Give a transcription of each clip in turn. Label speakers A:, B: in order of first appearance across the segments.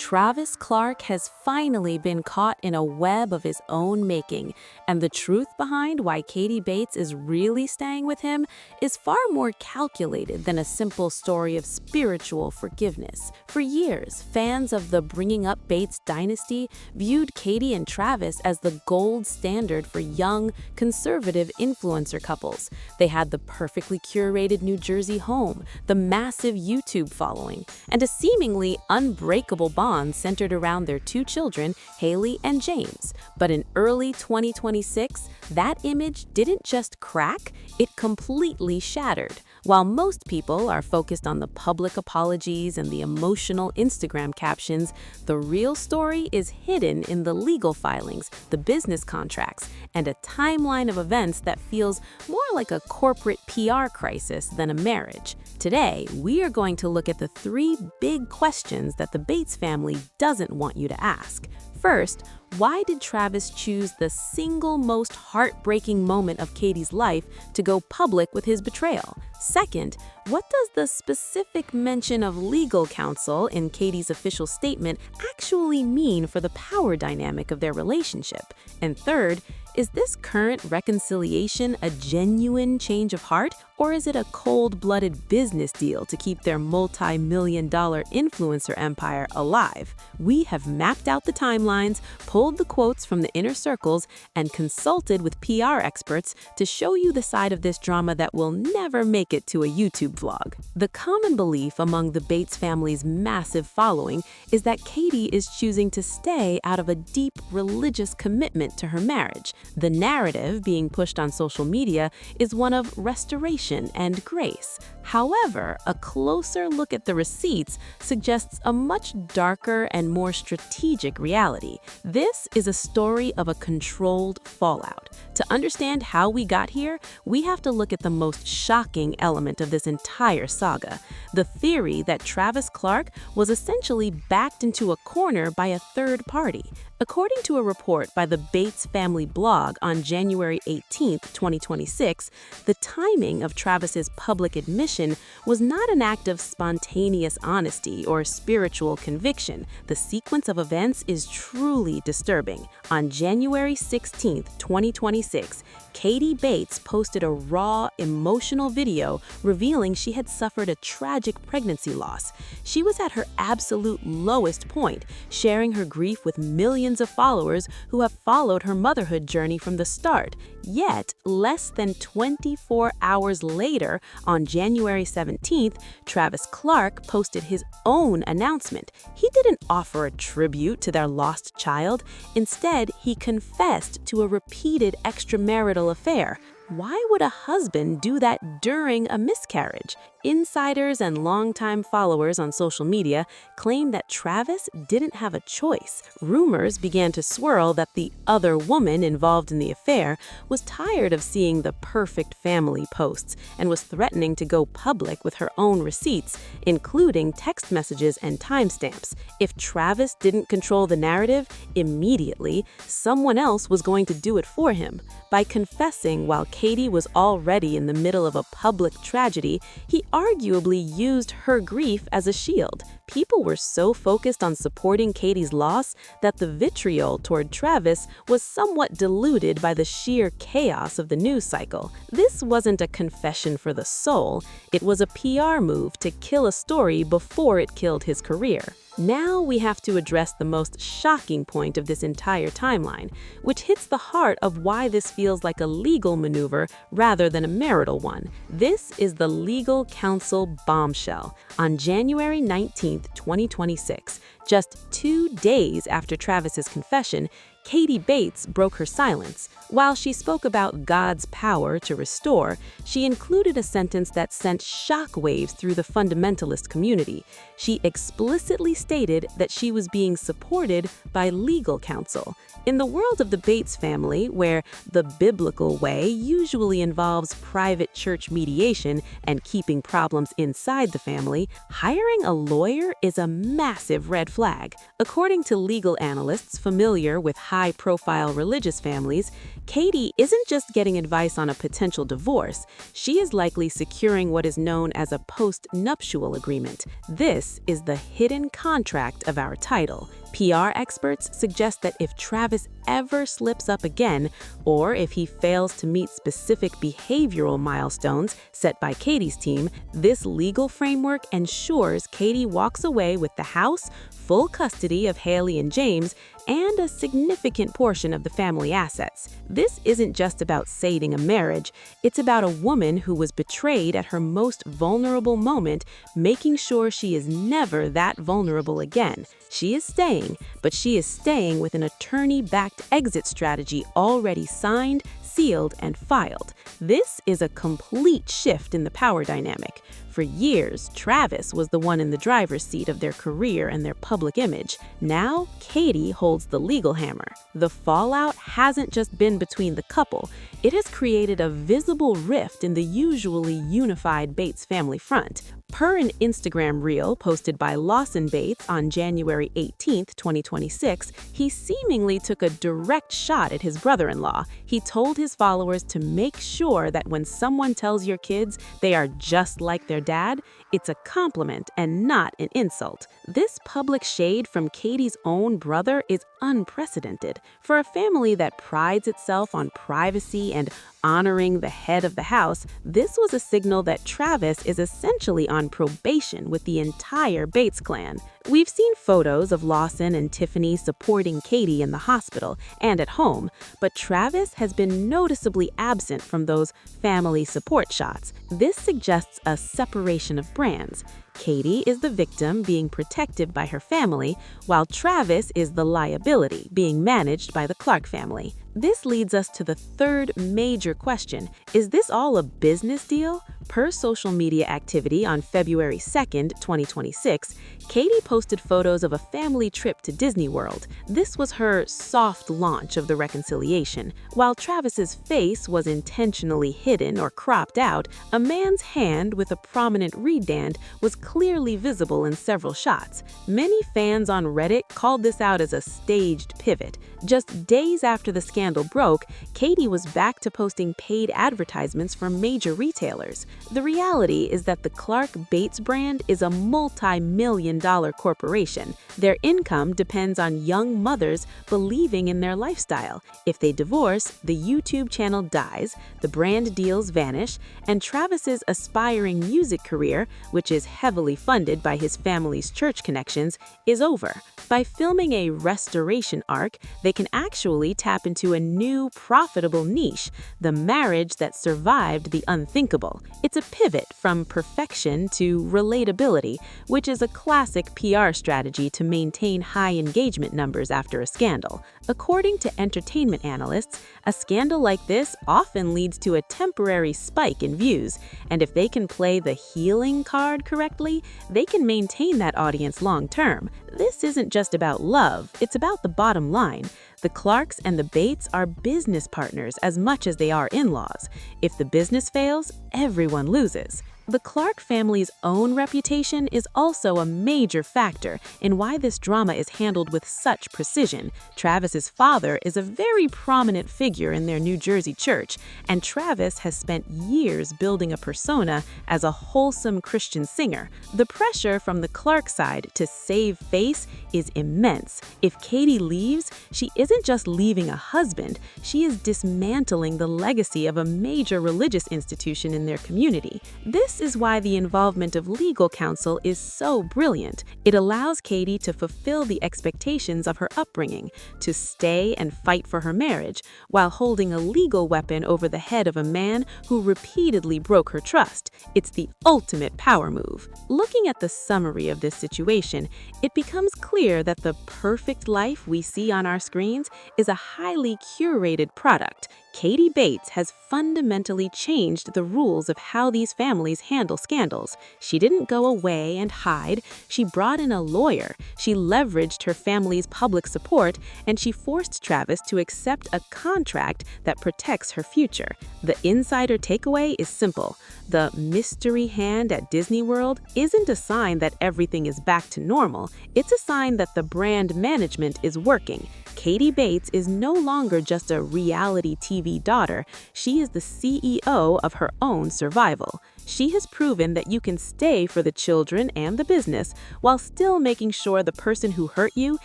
A: Travis Clark has finally been caught in a web of his own making, and the truth behind why Katie Bates is really staying with him is far more calculated than a simple story of spiritual forgiveness. For years, fans of the Bringing Up Bates dynasty viewed Katie and Travis as the gold standard for young, conservative influencer couples. They had the perfectly curated New Jersey home, the massive YouTube following, and a seemingly unbreakable bond centered around their two children, Haley and James. But in early 2026, that image didn't just crack, it completely shattered. While most people are focused on the public apologies and the emotional Instagram captions, the real story is hidden in the legal filings, the business contracts, and a timeline of events that feels more like a corporate PR crisis than a marriage. Today, we are going to look at the three big questions that the Bates family doesn't want you to ask. First, why did Travis choose the single most heartbreaking moment of Katie's life to go public with his betrayal? Second, what does the specific mention of legal counsel in Katie's official statement actually mean for the power dynamic of their relationship? And third, is this current reconciliation a genuine change of heart, or is it a cold-blooded business deal to keep their multi-million-dollar influencer empire alive? We have mapped out the timelines, pulled the quotes from the inner circles, and consulted with PR experts to show you the side of this drama that will never make it to a YouTube vlog. The common belief among the Bates family's massive following is that Katie is choosing to stay out of a deep religious commitment to her marriage. The narrative being pushed on social media is one of restoration and grace. However, a closer look at the receipts suggests a much darker and more strategic reality. This is a story of a controlled fallout. To understand how we got here, we have to look at the most shocking element of this entire saga: the theory that Travis Clark was essentially backed into a corner by a third party. According to a report by the Bates family blog on January 18, 2026, the timing of Travis's public admission was not an act of spontaneous honesty or spiritual conviction. The sequence of events is truly disturbing. On January 16, 2026, Katie Bates posted a raw, emotional video revealing she had suffered a tragic pregnancy loss. She was at her absolute lowest point, sharing her grief with millions of followers who have followed her motherhood journey from the start. Yet, less than 24 hours later, on January 17th, Travis Clark posted his own announcement. He didn't offer a tribute to their lost child. Instead, he confessed to a repeated extramarital affair. Why would a husband do that during a miscarriage? Insiders and longtime followers on social media claim that Travis didn't have a choice. Rumors began to swirl that the other woman involved in the affair was tired of seeing the perfect family posts and was threatening to go public with her own receipts, including text messages and timestamps. If Travis didn't control the narrative, immediately, someone else was going to do it for him. By confessing while Katie was already in the middle of a public tragedy, he arguably used her grief as a shield. People were so focused on supporting Katie's loss that the vitriol toward Travis was somewhat diluted by the sheer chaos of the news cycle. This wasn't a confession for the soul, it was a PR move to kill a story before it killed his career. Now we have to address the most shocking point of this entire timeline, which hits the heart of why this feels like a legal maneuver rather than a marital one. This is the legal counsel bombshell. On January 19, 2026, just 2 days after Travis's confession, Katie Bates broke her silence. While she spoke about God's power to restore, she included a sentence that sent shockwaves through the fundamentalist community. She explicitly stated that she was being supported by legal counsel. In the world of the Bates family, where the biblical way usually involves private church mediation and keeping problems inside the family, hiring a lawyer is a massive red flag. According to legal analysts familiar with high high-profile religious families, Katie isn't just getting advice on a potential divorce. She is likely securing what is known as a post-nuptial agreement. This is the hidden contract of our title. PR experts suggest that if Travis ever slips up again, or if he fails to meet specific behavioral milestones set by Katie's team, this legal framework ensures Katie walks away with the house, full custody of Haley and James, and a significant portion of the family assets. This isn't just about saving a marriage, it's about a woman who was betrayed at her most vulnerable moment, making sure she is never that vulnerable again. She is staying, but she is staying with an attorney-backed exit strategy already signed, sealed, and filed. This is a complete shift in the power dynamic. For years, Travis was the one in the driver's seat of their career and their public image. Now, Katie holds the legal hammer. The fallout hasn't just been between the couple, it has created a visible rift in the usually unified Bates family front. Per an Instagram reel posted by Lawson Bates on January 18, 2026, he seemingly took a direct shot at his brother-in-law. He told his followers to make sure that when someone tells your kids they are just like their dad, it's a compliment and not an insult. This public shade from Katie's own brother is unprecedented. For a family that prides itself on privacy and honoring the head of the house, this was a signal that Travis is essentially on probation with the entire Bates clan. We've seen photos of Lawson and Tiffany supporting Katie in the hospital and at home, but Travis has been noticeably absent from those family support shots. This suggests a separation of brands. Katie is the victim being protected by her family, while Travis is the liability being managed by the Clark family. This leads us to the third major question. Is this all a business deal? Per social media activity on February 2nd, 2026, Katie posted photos of a family trip to Disney World. This was her soft launch of the reconciliation. While Travis's face was intentionally hidden or cropped out, a man's hand with a prominent reed band was clearly visible in several shots. Many fans on Reddit called this out as a staged pivot. Just days after the scandal broke, Katie was back to posting paid advertisements for major retailers. The reality is that the Clark Bates brand is a multi-million-dollar corporation. Their income depends on young mothers believing in their lifestyle. If they divorce, the YouTube channel dies, the brand deals vanish, and Travis's aspiring music career, which is heavily funded by his family's church connections, is over. By filming a restoration arc, they can actually tap into a new, profitable niche, the marriage that survived the unthinkable. It's a pivot from perfection to relatability, which is a classic PR strategy to maintain high engagement numbers after a scandal. According to entertainment analysts, a scandal like this often leads to a temporary spike in views, and if they can play the healing card correctly, they can maintain that audience long term. This isn't just about love, it's about the bottom line. The Clarks and the Bates are business partners as much as they are in-laws. If the business fails, everyone loses. The Clark family's own reputation is also a major factor in why this drama is handled with such precision. Travis's father is a very prominent figure in their New Jersey church, and Travis has spent years building a persona as a wholesome Christian singer. The pressure from the Clark side to save face is immense. If Katie leaves, she isn't just leaving a husband, she is dismantling the legacy of a major religious institution in their community. This is why the involvement of legal counsel is so brilliant. It allows Katie to fulfill the expectations of her upbringing, to stay and fight for her marriage, while holding a legal weapon over the head of a man who repeatedly broke her trust. It's the ultimate power move. Looking at the summary of this situation, it becomes clear that the perfect life we see on our screens is a highly curated product. Katie Bates has fundamentally changed the rules of how these families handle scandals. She didn't go away and hide, she brought in a lawyer, she leveraged her family's public support, and she forced Travis to accept a contract that protects her future. The insider takeaway is simple. The mystery hand at Disney World isn't a sign that everything is back to normal, it's a sign that the brand management is working. Katie Bates is no longer just a reality TV daughter, she is the CEO of her own survival. She has proven that you can stay for the children and the business while still making sure the person who hurt you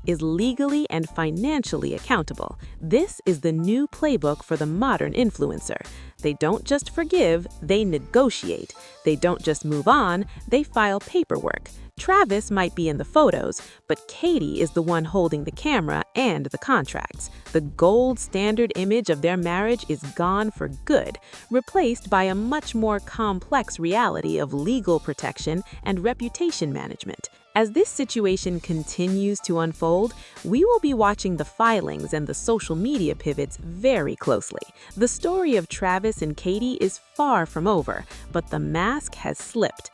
A: is legally and financially accountable. This is the new playbook for the modern influencer. They don't just forgive, they negotiate. They don't just move on, they file paperwork. Travis might be in the photos, but Katie is the one holding the camera and the contracts. The gold standard image of their marriage is gone for good, replaced by a much more complex reality of legal protection and reputation management. As this situation continues to unfold, we will be watching the filings and the social media pivots very closely. The story of Travis and Katie is far from over, but the mask has slipped.